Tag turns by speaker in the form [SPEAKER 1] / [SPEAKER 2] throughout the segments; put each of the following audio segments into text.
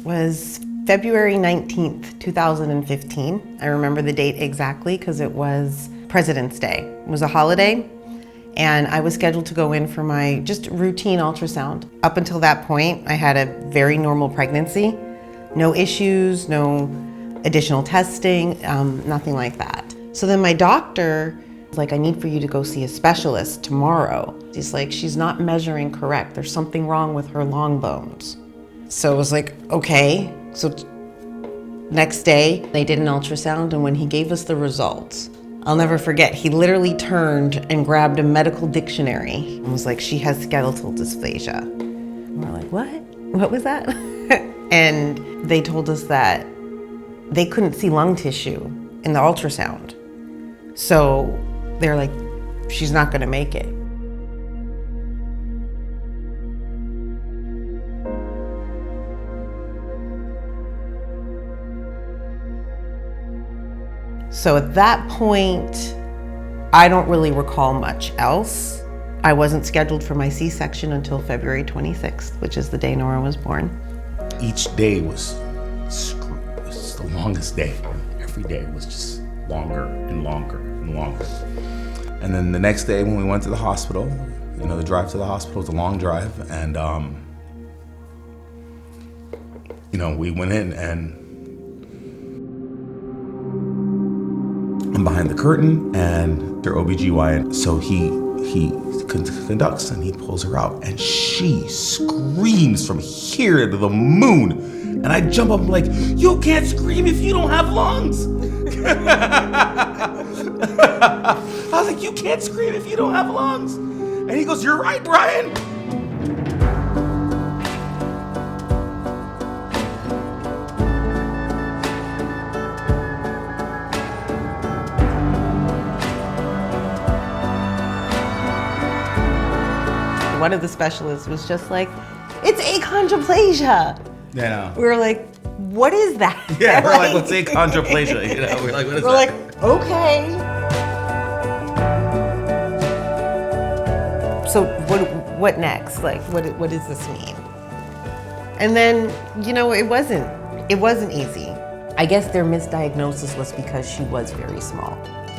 [SPEAKER 1] was February 19th, 2015. I remember the date exactly because it was President's Day. It was a holiday, and I was scheduled to go in for my just routine ultrasound. Up until that point, I had a very normal pregnancy. No issues, no additional testing, nothing like that. So then my doctor was like, I need for you to go see a specialist tomorrow. He's like, she's not measuring correct. There's something wrong with her long bones. So I was like, okay. So next day, they did an ultrasound, and when he gave us the results, I'll never forget, he literally turned and grabbed a medical dictionary and was like, she has skeletal dysplasia. And we're like, what? What was that? And they told us that they couldn't see lung tissue in the ultrasound. So they're like, she's not gonna make it. So at that point, I don't really recall much else. I wasn't scheduled for my C-section until February 26th, which is the day Nora was born.
[SPEAKER 2] Each day was the longest day. Every day was just longer and longer and longer. And then the next day when we went to the hospital, the drive to the hospital was a long drive, and we went in, and I'm behind the curtain, and their OBGYN, so he conducts and he pulls her out, and she screams from here to the moon. And I jump up, I'm like, you can't scream if you don't have lungs. I was like, you can't scream if you don't have lungs. And he goes, you're right, Brian.
[SPEAKER 1] One of the specialists was just like, it's achondroplasia.
[SPEAKER 2] Yeah.
[SPEAKER 1] We were like, what is that?
[SPEAKER 2] Yeah, we're like, what's achondroplasia? We're like, what is that?
[SPEAKER 1] We're like, okay. So what next? Like, what does this mean? And then, it wasn't easy. I guess their misdiagnosis was because she was very small.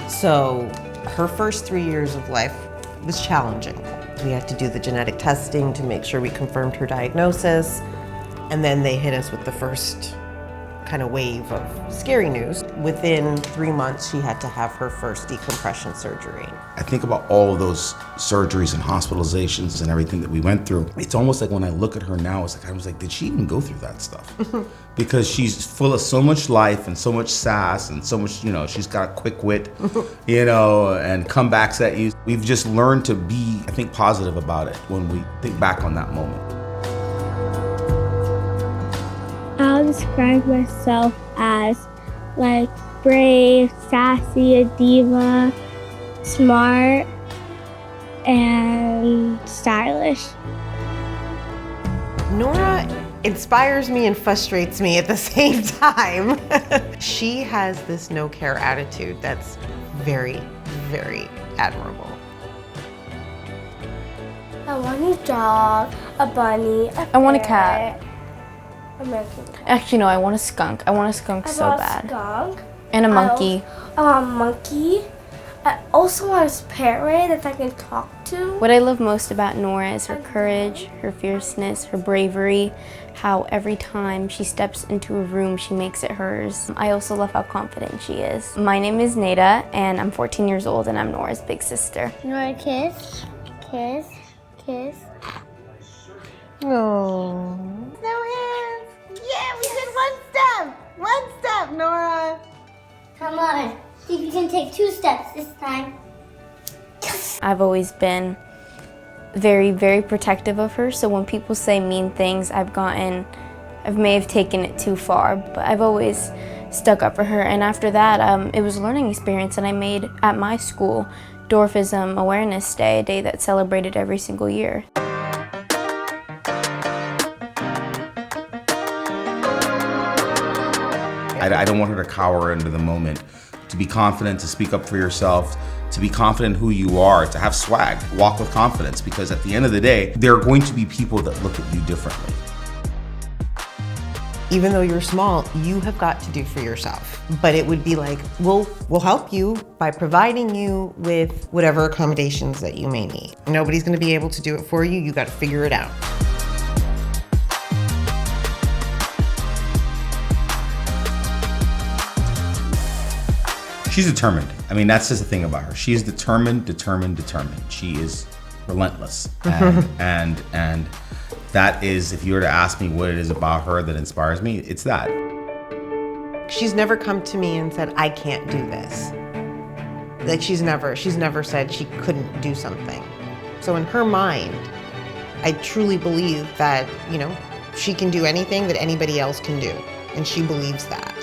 [SPEAKER 1] So her first 3 years of life was challenging. We had to do the genetic testing to make sure we confirmed her diagnosis. And then they hit us with the first kind of wave of scary news. Within 3 months, she had to have her first decompression surgery.
[SPEAKER 2] I think about all of those surgeries and hospitalizations and everything that we went through. It's almost like when I look at her now, I was like, did she even go through that stuff? Because she's full of so much life and so much sass and so much, she's got a quick wit, and comebacks at you. We've just learned to be, I think, positive about it when we think back on that moment.
[SPEAKER 3] I'll describe myself as brave, sassy, a diva, smart, and stylish.
[SPEAKER 1] Nora inspires me and frustrates me at the same time. She has this no-care attitude that's very, very admirable.
[SPEAKER 3] I want a dog, a bunny,
[SPEAKER 4] I want a cat.
[SPEAKER 3] American cat.
[SPEAKER 4] Actually, no, I want a skunk. I want a skunk so bad.
[SPEAKER 3] Skunk.
[SPEAKER 4] And a monkey.
[SPEAKER 3] I want a monkey. I also want a parrot that I can talk to.
[SPEAKER 4] What I love most about Nora is her courage, her fierceness, her bravery, how every time she steps into a room, she makes it hers. I also love how confident she is. My name is Nora, and I'm 14 years old, and I'm Nora's big sister.
[SPEAKER 3] Nora, kiss, kiss, kiss.
[SPEAKER 1] Oh, no hands. Yeah, we did one step. One step, Nora.
[SPEAKER 3] Come on, see if you can take 2 steps this time.
[SPEAKER 4] I've always been very, very protective of her, so when people say mean things, I may have taken it too far, but I've always stuck up for her. And after that, it was a learning experience, and I made, at my school, Dwarfism Awareness Day, a day that's celebrated every single year.
[SPEAKER 2] I don't want her to cower under the moment. To be confident, to speak up for yourself, to be confident in who you are, to have swag, walk with confidence, because at the end of the day, there are going to be people that look at you differently.
[SPEAKER 1] even though you're small, you have got to do for yourself. But it would be like, we'll help you by providing you with whatever accommodations that you may need. Nobody's gonna be able to do it for you. You gotta figure it out.
[SPEAKER 2] She's determined. I mean, that's just the thing about her. She is determined. She is relentless. And that is, if you were to ask me what it is about her that inspires me, it's that.
[SPEAKER 1] She's never come to me and said, I can't do this. Like she's never said she couldn't do something. So in her mind, I truly believe that, she can do anything that anybody else can do. And she believes that.